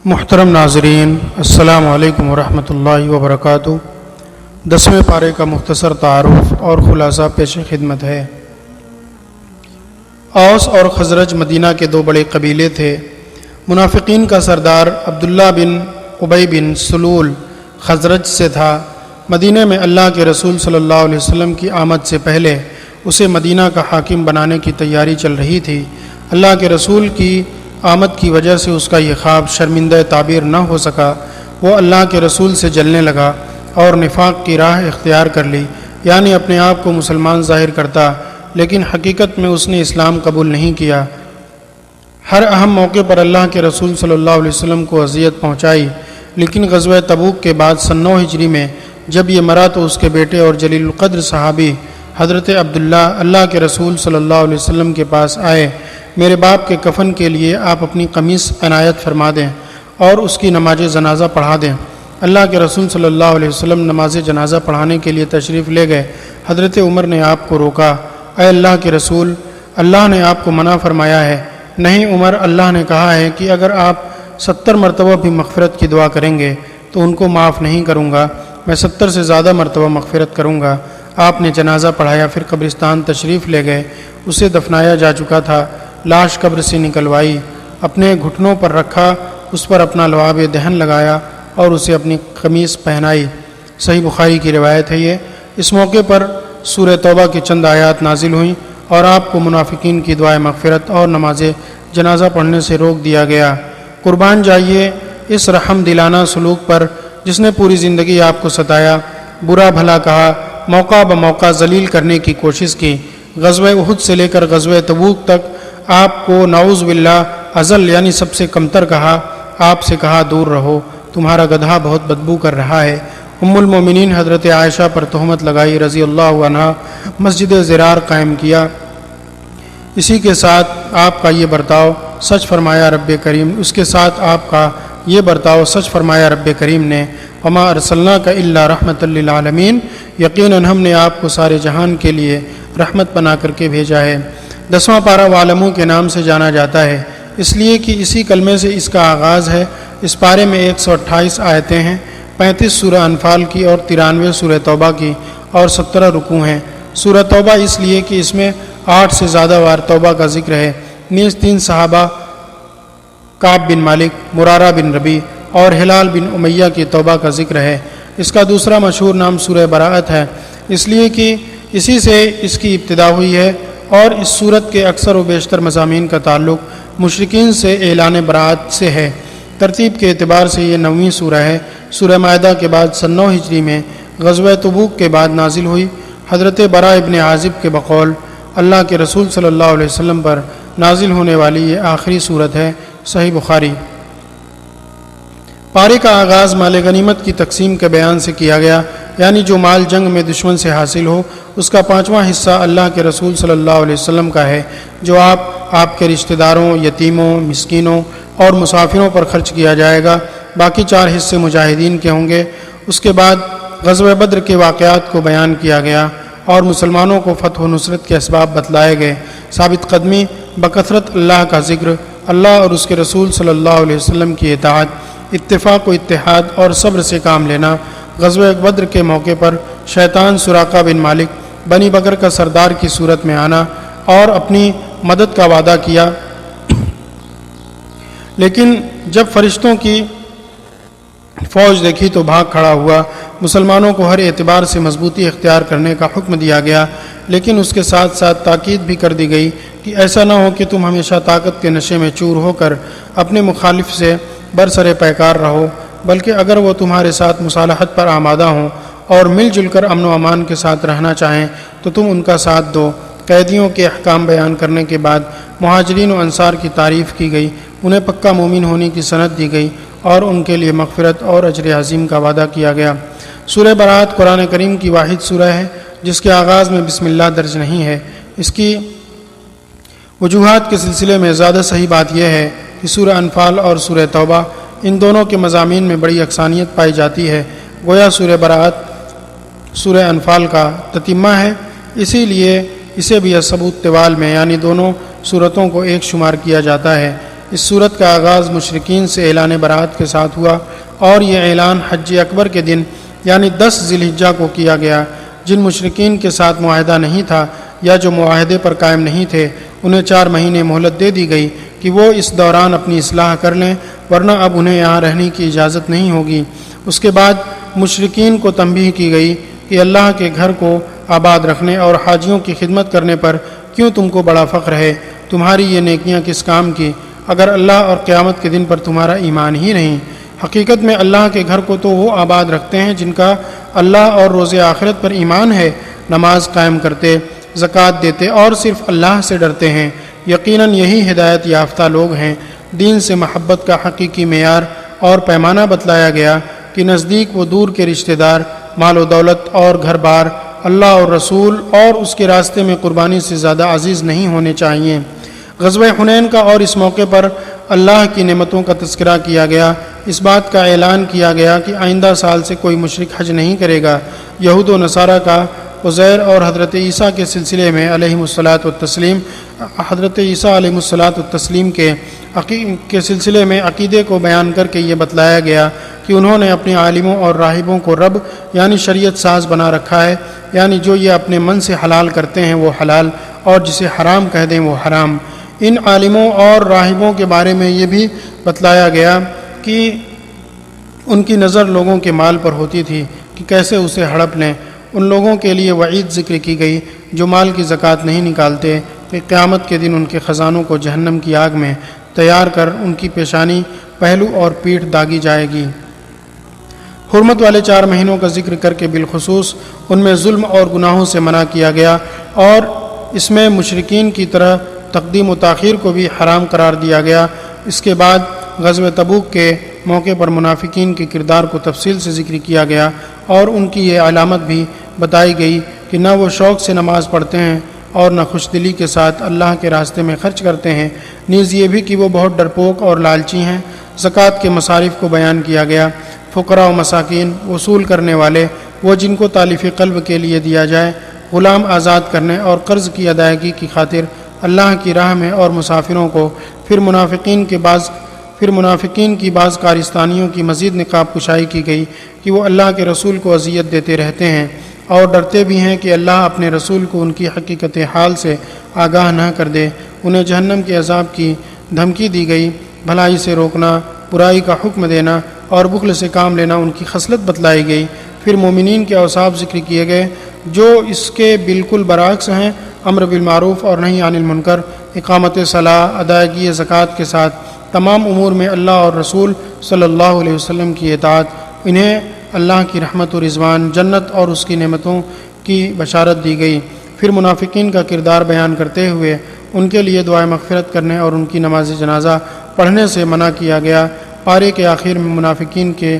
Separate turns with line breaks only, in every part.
محترم ناظرین، السلام علیکم ورحمۃ اللہ وبرکاتہ۔ 10ویں پارے کا مختصر تعارف اور خلاصہ پیش خدمت ہے۔ اوس اور خزرج مدینہ کے دو بڑے قبیلے تھے۔ منافقین کا سردار عبداللہ بن ابی بن سلول خزرج سے تھا۔ مدینہ میں اللہ کے رسول صلی اللہ علیہ وسلم کی آمد سے پہلے اسے مدینہ کا حاکم بنانے کی تیاری چل رہی تھی۔ اللہ کے رسول کی آمد کی وجہ سے اس کا یہ خواب شرمندہ تعبیر نہ ہو سکا۔ وہ اللہ کے رسول سے جلنے لگا اور نفاق کی راہ اختیار کر لی، یعنی اپنے آپ کو مسلمان ظاہر کرتا، لیکن حقیقت میں اس نے اسلام قبول نہیں کیا۔ ہر اہم موقع پر اللہ کے رسول صلی اللہ علیہ وسلم کو اذیت پہنچائی، لیکن غزوہ تبوک کے بعد سن 9 ہجری میں جب یہ مرا تو اس کے بیٹے اور جلیل القدر صحابی حضرت عبداللہ اللہ کے رسول صلی اللہ علیہ وسلم کے پاس آئے۔ میرے باپ کے کفن کے لیے آپ اپنی قمیص عنایت فرما دیں اور اس کی نماز جنازہ پڑھا دیں۔ اللہ کے رسول صلی اللہ علیہ وسلم نماز جنازہ پڑھانے کے لیے تشریف لے گئے۔ حضرت عمر نے آپ کو روکا۔ اے اللہ کے رسول، اللہ نے آپ کو منع فرمایا ہے۔ نہیں عمر، اللہ نے کہا ہے کہ اگر آپ 70 مرتبہ بھی مغفرت کی دعا کریں گے تو ان کو معاف نہیں کروں گا، میں 70 سے زیادہ مرتبہ مغفرت کروں گا۔ آپ نے جنازہ پڑھایا، پھر قبرستان تشریف لے گئے۔ اسے دفنایا جا چکا تھا۔ لاش قبر سے نکلوائی، اپنے گھٹنوں پر رکھا، اس پر اپنا لعاب دہن لگایا اور اسے اپنی قمیص پہنائی۔ صحیح بخاری کی روایت ہے یہ۔ اس موقع پر سورہ توبہ کی چند آیات نازل ہوئیں اور آپ کو منافقین کی دعائے مغفرت اور نماز جنازہ پڑھنے سے روک دیا گیا۔ قربان جائیے اس رحم دلانہ سلوک پر جس نے پوری زندگی آپ کو ستایا، برا بھلا کہا، موقع بموقع ذلیل کرنے کی کوشش کی۔ غزوہ احد سے لے کر غزوہ تبوک تک آپ کو نعوذ باللہ اذل یعنی سب سے کمتر کہا۔ آپ سے کہا دور رہو، تمہارا گدھا بہت بدبو کر رہا ہے۔ ام المومنین حضرت عائشہ پر تہمت لگائی رضی اللہ عنہا، مسجد زرار قائم کیا۔ اسی کے ساتھ آپ کا یہ برتاؤ سچ فرمایا رب کریم، اس کے ساتھ آپ کا یہ برتاؤ سچ فرمایا رب کریم نے، وما ارسلناک الا رحمۃ للعالمین، یقیناً ہم نے آپ کو سارے جہان کے لیے رحمت بنا کر کے بھیجا ہے۔ 10واں پارہ وعلموا کے نام سے جانا جاتا ہے، اس لیے کہ اسی کلمے سے اس کا آغاز ہے۔ اس پارے میں 128 آیتیں ہیں، 35 سورہ انفال کی اور 93 سورہ توبہ کی اور 17 رکوع ہیں۔ سورہ توبہ اس لیے کہ اس میں 8 سے زیادہ بار توبہ کا ذکر ہے۔ نیز 3 صحابہ کعب بن مالک، مرارہ بن ربیع اور ہلال بن امیہ کی توبہ کا ذکر ہے۔ اس کا دوسرا مشہور نام سورہ براءت ہے، اس لیے کہ اسی سے اس کی ابتدا ہوئی ہے، اور اس صورت کے اکثر و بیشتر مضامین کا تعلق مشرکین سے اعلان براءت سے ہے۔ ترتیب کے اعتبار سے یہ 9ویں سورہ ہے۔ سورہ مائدہ کے بعد سن 9 ہجری میں غزوہ تبوک کے بعد نازل ہوئی۔ حضرت برا ابن عازب کے بقول اللہ کے رسول صلی اللہ علیہ وسلم پر نازل ہونے والی یہ آخری سورت ہے۔ صحیح بخاری۔ پارے کا آغاز مال غنیمت کی تقسیم کے بیان سے کیا گیا، یعنی جو مال جنگ میں دشمن سے حاصل ہو اس کا 5واں حصہ اللہ کے رسول صلی اللہ علیہ وسلم کا ہے، جو آپ کے رشتہ داروں، یتیموں، مسکینوں اور مسافروں پر خرچ کیا جائے گا۔ باقی 4 حصے مجاہدین کے ہوں گے۔ اس کے بعد غزوہ بدر کے واقعات کو بیان کیا گیا اور مسلمانوں کو فتح و نصرت کے اسباب بتلائے گئے۔ ثابت قدمی، بکثرت اللہ کا ذکر، اللہ اور اس کے رسول صلی اللہ علیہ وسلم کی اطاعت، اتفاق و اتحاد اور صبر سے کام لینا۔ غزوہ بدر کے موقع پر شیطان سراقہ بن مالک بنی بکر کا سردار کی صورت میں آنا اور اپنی مدد کا وعدہ کیا، لیکن جب فرشتوں کی فوج دیکھی تو بھاگ کھڑا ہوا۔ مسلمانوں کو ہر اعتبار سے مضبوطی اختیار کرنے کا حکم دیا گیا، لیکن اس کے ساتھ ساتھ تاکید بھی کر دی گئی کہ ایسا نہ ہو کہ تم ہمیشہ طاقت کے نشے میں چور ہو کر اپنے مخالف سے برسر پیکار رہو، بلکہ اگر وہ تمہارے ساتھ مصالحت پر آمادہ ہوں اور مل جل کر امن و امان کے ساتھ رہنا چاہیں تو تم ان کا ساتھ دو۔ قیدیوں کے احکام بیان کرنے کے بعد مہاجرین و انصار کی تعریف کی گئی، انہیں پکا مومن ہونے کی سند دی گئی اور ان کے لیے مغفرت اور اجر عظیم کا وعدہ کیا گیا۔ سورہ براءت قرآن کریم کی واحد سورہ ہے جس کے آغاز میں بسم اللہ درج نہیں ہے۔ اس کی وجوہات کے سلسلے میں زیادہ صحیح بات یہ ہے کہ سورہ انفال اور سورہ توبہ ان دونوں کے مضامین میں بڑی یکسانیت پائی جاتی ہے، گویا سورہ براءت سورہ انفال کا تتمہ ہے، اسی لیے اسے بھی ثبوت طوال میں یعنی دونوں صورتوں کو ایک شمار کیا جاتا ہے۔ اس صورت کا آغاز مشرکین سے اعلان برات کے ساتھ ہوا اور یہ اعلان حج اکبر کے دن یعنی 10 ذی الحجہ کو کیا گیا۔ جن مشرکین کے ساتھ معاہدہ نہیں تھا یا جو معاہدے پر قائم نہیں تھے انہیں 4 مہینے مہلت دے دی گئی کہ وہ اس دوران اپنی اصلاح کر لیں، ورنہ اب انہیں یہاں رہنے کی اجازت نہیں ہوگی۔ اس کے بعد مشرکین کو تنبیہ کی گئی کہ اللہ کے گھر کو آباد رکھنے اور حاجیوں کی خدمت کرنے پر کیوں تم کو بڑا فخر ہے؟ تمہاری یہ نیکیاں کس کام کی اگر اللہ اور قیامت کے دن پر تمہارا ایمان ہی نہیں؟ حقیقت میں اللہ کے گھر کو تو وہ آباد رکھتے ہیں جن کا اللہ اور روز آخرت پر ایمان ہے، نماز قائم کرتے، زکوٰۃ دیتے اور صرف اللہ سے ڈرتے ہیں۔ یقیناً یہی ہدایت یافتہ لوگ ہیں۔ دین سے محبت کا حقیقی معیار اور پیمانہ بتلایا گیا کہ نزدیک و دور کے رشتہ دار، مال و دولت اور گھر بار اللہ اور رسول اور اس کے راستے میں قربانی سے زیادہ عزیز نہیں ہونے چاہیے۔ غزوہ حنین کا اور اس موقع پر اللہ کی نعمتوں کا تذکرہ کیا گیا۔ اس بات کا اعلان کیا گیا کہ آئندہ سال سے کوئی مشرک حج نہیں کرے گا۔ یہود و نصارہ کا عزیر اور حضرت عیسیٰ کے سلسلے میں علیہم الصلاۃ والتسلیم حضرت عیسیٰ علیہ الصلاۃ والتسلیم کے سلسلے میں عقیدے کو بیان کر کے یہ بتلایا گیا کہ انہوں نے اپنے عالموں اور راہبوں کو رب یعنی شریعت ساز بنا رکھا ہے، یعنی جو یہ اپنے من سے حلال کرتے ہیں وہ حلال اور جسے حرام کہہ دیں وہ حرام۔ ان عالموں اور راہبوں کے بارے میں یہ بھی بتلایا گیا کہ ان کی نظر لوگوں کے مال پر ہوتی تھی کہ کیسے اسے ہڑپ لیں۔ ان لوگوں کے لیے وعید ذکر کی گئی جو مال کی زکوٰۃ نہیں نکالتے کہ قیامت کے دن ان کے خزانوں کو جہنم کی آگ میں تیار کر ان کی پیشانی، پہلو اور پیٹھ داغی جائے گی۔ حرمت والے 4 مہینوں کا ذکر کر کے بالخصوص ان میں ظلم اور گناہوں سے منع کیا گیا اور اس میں مشرکین کی طرح تقدیم و تاخیر کو بھی حرام قرار دیا گیا۔ اس کے بعد غزوہ تبوک کے موقع پر منافقین کے کردار کو تفصیل سے ذکر کیا گیا اور ان کی یہ علامت بھی بتائی گئی کہ نہ وہ شوق سے نماز پڑھتے ہیں اور نہ خوش دلی کے ساتھ اللہ کے راستے میں خرچ کرتے ہیں، نیز یہ بھی کہ وہ بہت ڈرپوک اور لالچی ہیں۔ زکوٰۃ کے مصارف کو بیان کیا گیا۔ فقراء و مساکین، وصول کرنے والے، وہ جن کو تالیف قلب کے لیے دیا جائے، غلام آزاد کرنے اور قرض کی ادائیگی کی خاطر اللہ کی راہ میں اور مسافروں کو، پھر منافقین کی بعض کارستانیوں کی مزید نقاب کشائی کی گئی کہ وہ اللہ کے رسول کو اذیت دیتے رہتے ہیں اور ڈرتے بھی ہیں کہ اللہ اپنے رسول کو ان کی حقیقت حال سے آگاہ نہ کر دے۔ انہیں جہنم کے عذاب کی دھمکی دی گئی۔ بھلائی سے روکنا، برائی کا حکم دینا اور بخل سے کام لینا ان کی خصلت بتلائی گئی۔ پھر مومنین کے اوصاف ذکر کیے گئے جو اس کے بالکل برعکس ہیں، امر بالمعروف اور نہی عن المنکر، اقامت صلاح، ادائیگی زکوٰۃ کے ساتھ تمام امور میں اللہ اور رسول صلی اللہ علیہ وسلم کی اطاعت۔ انہیں اللہ کی رحمت و رضوان، جنت اور اس کی نعمتوں کی بشارت دی گئی۔ پھر منافقین کا کردار بیان کرتے ہوئے ان کے لیے دعائے مغفرت کرنے اور ان کی نماز جنازہ پڑھنے سے منع کیا گیا۔ پارے کے آخر میں منافقین کے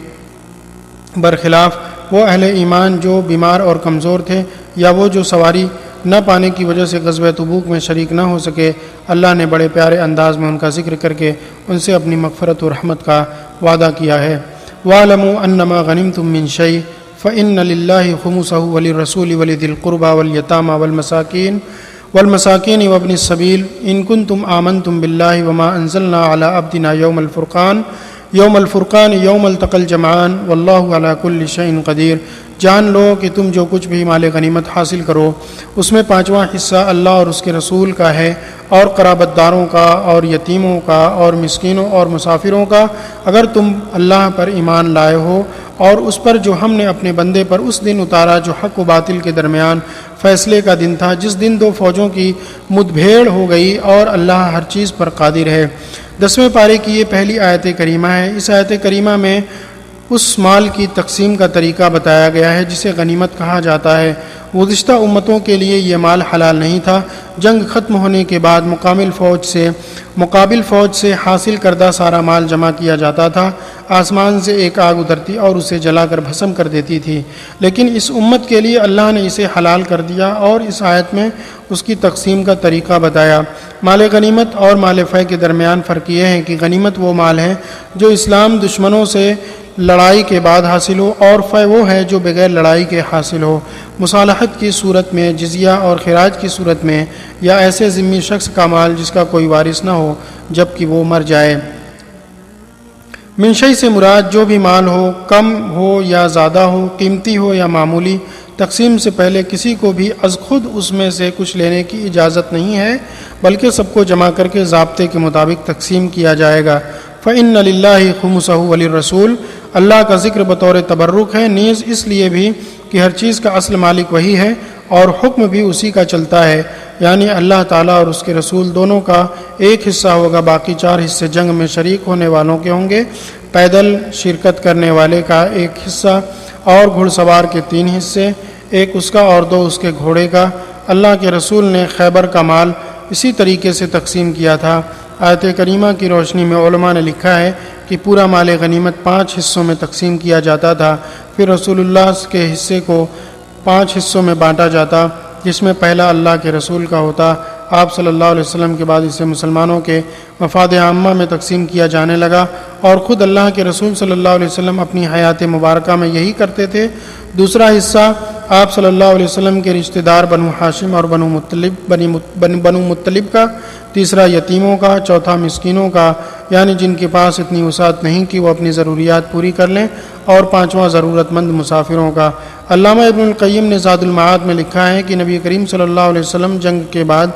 برخلاف وہ اہل ایمان جو بیمار اور کمزور تھے یا وہ جو سواری نہ پانے کی وجہ سے غزوہ تبوک میں شریک نہ ہو سکے، اللہ نے بڑے پیارے انداز میں ان کا ذکر کر کے ان سے اپنی مغفرت و رحمت کا وعدہ کیا ہے۔ وَاعْلَمُوا أَنَّمَا غَنِمْتُم مِّن شَيْءٍ فَإِنَّ لِلَّهِ خُمُسَهُ وَلِلرَّسُولِ وَلِذِي الْقُرْبَى وَالْيَتَامَى وَالْمَسَاكِينِ وَابْنِ السَّبِيلِ إِن كُنتُمْ آمَنتُم بِاللَّهِ وَمَا أَنزَلْنَا عَلَىٰ عَبْدِنَا يَوْمَ الْفُرْقَانِ يَوْمَ الْتَقَى الْجَمْعَانِ وَاللَّهُ عَلَىٰ كُلِّ شَيْءٍ قَدِيرٌ۔ جان لو کہ تم جو کچھ بھی مال غنیمت حاصل کرو اس میں 5واں حصہ اللہ اور اس کے رسول کا ہے اور قرابت داروں کا اور یتیموں کا اور مسکینوں اور مسافروں کا، اگر تم اللہ پر ایمان لائے ہو اور اس پر جو ہم نے اپنے بندے پر اس دن اتارا جو حق و باطل کے درمیان فیصلے کا دن تھا، جس دن 2 فوجوں کی مدبھیڑ ہو گئی اور اللہ ہر چیز پر قادر ہے۔ 10ویں پارے کی یہ پہلی آیت کریمہ ہے۔ اس آیت کریمہ میں اس مال کی تقسیم کا طریقہ بتایا گیا ہے جسے غنیمت کہا جاتا ہے۔ گزشتہ امتوں کے لیے یہ مال حلال نہیں تھا۔ جنگ ختم ہونے کے بعد مقابل فوج سے حاصل کردہ سارا مال جمع کیا جاتا تھا آسمان سے ایک آگ اترتی اور اسے جلا کر بھسم کر دیتی تھی، لیکن اس امت کے لیے اللہ نے اسے حلال کر دیا اور اس آیت میں اس کی تقسیم کا طریقہ بتایا۔ مال غنیمت اور مال فے کے درمیان فرق یہ ہے کہ غنیمت وہ مال ہے جو اسلام دشمنوں سے لڑائی کے بعد حاصل ہو، اور فے وہ ہے جو بغیر لڑائی کے حاصل ہو، مصالحت کی صورت میں، جزیہ اور خراج کی صورت میں، یا ایسے ذمہ شخص کا مال جس کا کوئی وارث نہ ہو جب کہ وہ مر جائے۔ منشئی سے مراد جو بھی مال ہو، کم ہو یا زیادہ ہو، قیمتی ہو یا معمولی، تقسیم سے پہلے کسی کو بھی از خود اس میں سے کچھ لینے کی اجازت نہیں ہے، بلکہ سب کو جمع کر کے ضابطے کے مطابق تقسیم کیا جائے گا۔ فَإِنَّ لِلَّهِ خُمُسَهُ وَلِلرَّسُولِ، اللہ کا ذکر بطور تبرک ہے، نیز اس لیے بھی کہ ہر چیز کا اصل مالک وہی ہے اور حکم بھی اسی کا چلتا ہے، یعنی اللہ تعالیٰ اور اس کے رسول دونوں کا ایک حصہ ہوگا، باقی 4 حصے جنگ میں شریک ہونے والوں کے ہوں گے، پیدل شرکت کرنے والے کا ایک حصہ اور گھڑ سوار کے 3 حصے، ایک اس کا اور 2 اس کے گھوڑے کا۔ اللہ کے رسول نے خیبر کا مال اسی طریقے سے تقسیم کیا تھا۔ آیت کریمہ کی روشنی میں علماء نے لکھا ہے کہ پورا مال غنیمت 5 حصوں میں تقسیم کیا جاتا تھا، پھر رسول اللہ کے حصے کو 5 حصوں میں بانٹا جاتا، جس میں پہلا اللہ کے رسول کا ہوتا۔ آپ صلی اللہ علیہ وسلم کے بعد اسے مسلمانوں کے مفاد عامہ میں تقسیم کیا جانے لگا، اور خود اللہ کے رسول صلی اللہ علیہ وسلم اپنی حیات مبارکہ میں یہی کرتے تھے۔ دوسرا حصہ آپ صلی اللہ علیہ وسلم کے رشتہ دار بنو ہاشم اور بنو مطلب کا، تیسرا یتیموں کا، چوتھا مسکینوں کا، یعنی جن کے پاس اتنی وسعت نہیں کہ وہ اپنی ضروریات پوری کر لیں، اور پانچواں ضرورت مند مسافروں کا۔ علامہ ابن القیم نے زاد المعاد میں لکھا ہے کہ نبی کریم صلی اللہ علیہ وسلم جنگ کے بعد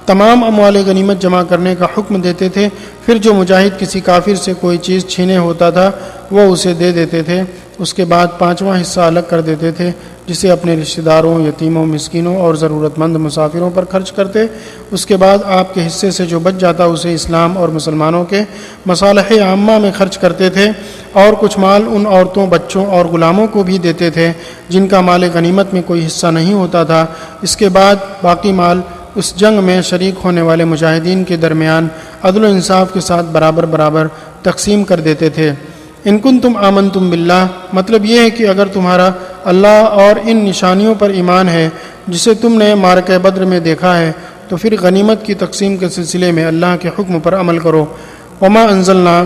تمام اموال غنیمت جمع کرنے کا حکم دیتے تھے، پھر جو مجاہد کسی کافر سے کوئی چیز چھینے ہوتا تھا وہ اسے دے دیتے تھے، اس کے بعد 5واں حصہ الگ کر دیتے تھے جسے اپنے رشتہ داروں، یتیموں، مسکینوں اور ضرورت مند مسافروں پر خرچ کرتے۔ اس کے بعد آپ کے حصے سے جو بچ جاتا اسے اسلام اور مسلمانوں کے مصالح عامہ میں خرچ کرتے تھے، اور کچھ مال ان عورتوں، بچوں اور غلاموں کو بھی دیتے تھے جن کا مال غنیمت میں کوئی حصہ نہیں ہوتا تھا۔ اس کے بعد باقی مال اس جنگ میں شریک ہونے والے مجاہدین کے درمیان عدل و انصاف کے ساتھ برابر برابر تقسیم کر دیتے تھے۔ ان کنتم آمنتم باللہ، مطلب یہ ہے کہ اگر تمہارا اللہ اور ان نشانیوں پر ایمان ہے جسے تم نے معرکہ بدر میں دیکھا ہے، تو پھر غنیمت کی تقسیم کے سلسلے میں اللہ کے حکم پر عمل کرو۔ وما انزلنا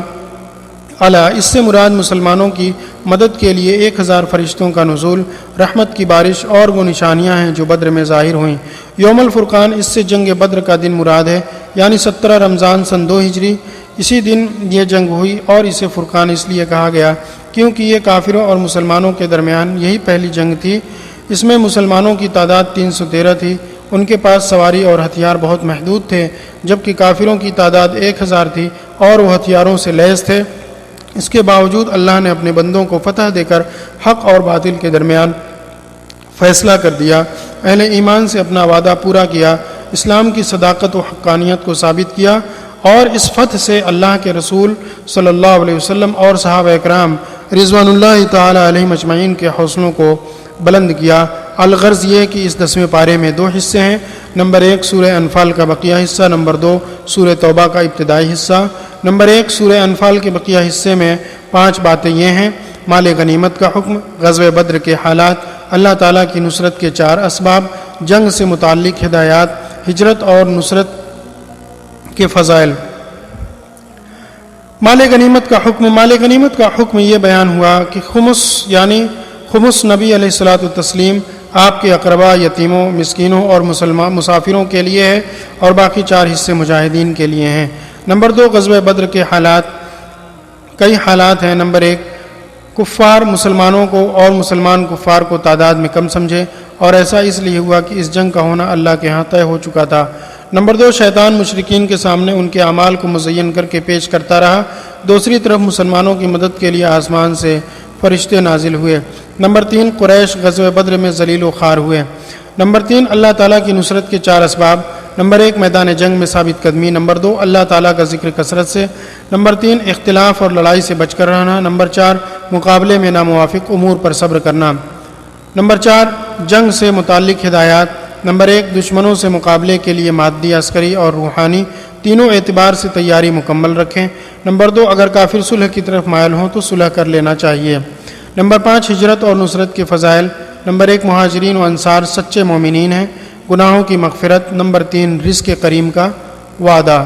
علی، اس سے مراد مسلمانوں کی مدد کے لیے 1000 فرشتوں کا نزول، رحمت کی بارش اور وہ نشانیاں ہیں جو بدر میں ظاہر ہوئیں۔ یوم الفرقان، اس سے جنگ بدر کا دن مراد ہے، یعنی 17 رمضان سن 2 ہجری، اسی دن یہ جنگ ہوئی، اور اسے فرقان اس لیے کہا گیا کیونکہ یہ کافروں اور مسلمانوں کے درمیان یہی پہلی جنگ تھی۔ اس میں مسلمانوں کی تعداد 313 تھی، ان کے پاس سواری اور ہتھیار بہت محدود تھے، جبکہ کافروں کی تعداد 1000 تھی اور وہ ہتھیاروں سے لیس تھے۔ اس کے باوجود اللہ نے اپنے بندوں کو فتح دے کر حق اور باطل کے درمیان فیصلہ کر دیا، اہل ایمان سے اپنا وعدہ پورا کیا، اسلام کی صداقت و حقانیت کو ثابت کیا، اور اس فتح سے اللہ کے رسول صلی اللہ علیہ وسلم اور صحابہ اکرام رضوان اللہ تعالی علیہم اجمعین کے حوصلوں کو بلند کیا۔ الغرض یہ کہ اس 10ویں پارے میں 2 حصے ہیں، نمبر 1 سورہ انفال کا بقیہ حصہ، نمبر 2 سورہ توبہ کا ابتدائی حصہ۔ نمبر 1 سورہ انفال کے بقیہ حصے میں 5 باتیں یہ ہیں: مال غنیمت کا حکم، غزوہ بدر کے حالات، اللہ تعالیٰ کی نصرت کے 4 اسباب، جنگ سے متعلق ہدایات، ہجرت اور نصرت کے فضائل۔ مال غنیمت کا حکم، مال غنیمت کا حکم یہ بیان ہوا کہ خمس، یعنی خمس نبی علیہ الصلاۃ والتسلیم، آپ کے اقربا، یتیموں، مسکینوں اور مسافروں کے لیے ہے، اور باقی 4 حصے مجاہدین کے لیے ہیں۔ نمبر 2 غزوہ بدر کے حالات، کئی حالات ہیں۔ نمبر 1 کفار مسلمانوں کو اور مسلمان کفار کو تعداد میں کم سمجھے، اور ایسا اس لیے ہوا کہ اس جنگ کا ہونا اللہ کے ہاں طے ہو چکا تھا۔ نمبر 2 شیطان مشرکین کے سامنے ان کے اعمال کو مزین کر کے پیش کرتا رہا، دوسری طرف مسلمانوں کی مدد کے لیے آسمان سے فرشتے نازل ہوئے۔ نمبر 3 قریش غزوہ بدر میں ذلیل و خوار ہوئے۔ نمبر 3 اللہ تعالیٰ کی نصرت کے 4 اسباب، نمبر 1 میدان جنگ میں ثابت قدمی، نمبر 2 اللہ تعالیٰ کا ذکر کثرت سے، نمبر 3 اختلاف اور لڑائی سے بچ کر رہنا، نمبر 4 مقابلے میں ناموافق امور پر صبر کرنا، نمبر 4 جنگ سے متعلق ہدایات، نمبر 1 دشمنوں سے مقابلے کے لیے مادی، عسکری اور روحانی تینوں اعتبار سے تیاری مکمل رکھیں۔ نمبر 2، اگر کافر صلح کی طرف مائل ہوں تو صلح کر لینا چاہیے۔ نمبر 5، ہجرت اور نصرت کے فضائل۔ نمبر 1، مہاجرین و انصار سچے مومنین ہیں، گناہوں کی مغفرت۔ نمبر 3، رزق کریم کا وعدہ۔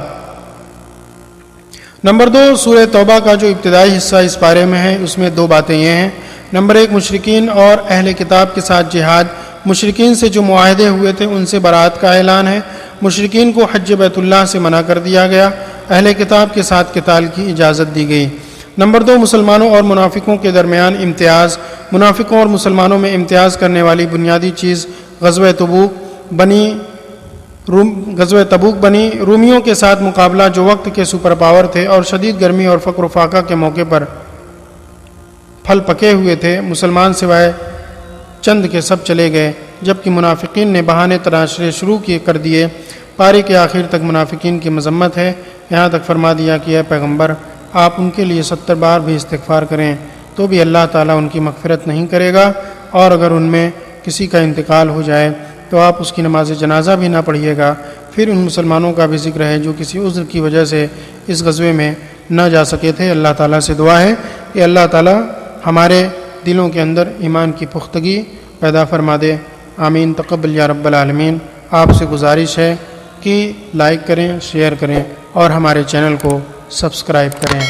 نمبر 2، سورہ توبہ کا جو ابتدائی حصہ اس پارے میں ہے اس میں 2 باتیں یہ ہیں۔ نمبر 1، مشرکین اور اہل کتاب کے ساتھ جہاد۔ مشرکین سے جو معاہدے ہوئے تھے ان سے برات کا اعلان ہے۔ مشرکین کو حج بیت اللہ سے منع کر دیا گیا، اہل کتاب کے ساتھ قتال کی اجازت دی گئی۔ نمبر 2، مسلمانوں اور منافقوں کے درمیان امتیاز۔ منافقوں اور مسلمانوں میں امتیاز کرنے والی بنیادی چیز غزوہ تبوک بنی رومیوں کے ساتھ مقابلہ، جو وقت کے سپر پاور تھے اور شدید گرمی اور فقر و فاقہ کے موقع پر پھل پکے ہوئے تھے۔ مسلمان سوائے چند کے سب چلے گئے، جبکہ منافقین نے بہانے تراشنے شروع کر دیے۔ پارے کے آخر تک منافقین کی مذمت ہے، یہاں تک فرما دیا کہ اے پیغمبر آپ ان کے لیے 70 بار بھی استغفار کریں تو بھی اللہ تعالیٰ ان کی مغفرت نہیں کرے گا، اور اگر ان میں کسی کا انتقال ہو جائے تو آپ اس کی نماز جنازہ بھی نہ پڑھیے گا۔ پھر ان مسلمانوں کا بھی ذکر ہے جو کسی عذر کی وجہ سے اس غزوے میں نہ جا سکے تھے۔ اللہ تعالیٰ سے دعا ہے کہ اللہ تعالیٰ ہمارے دلوں کے اندر ایمان کی پختگی پیدا فرما دے۔ آمین تقبل یا رب العالمین۔ آپ سے گزارش ہے کہ لائک کریں، شیئر کریں اور ہمارے چینل کو سبسکرائب کریں۔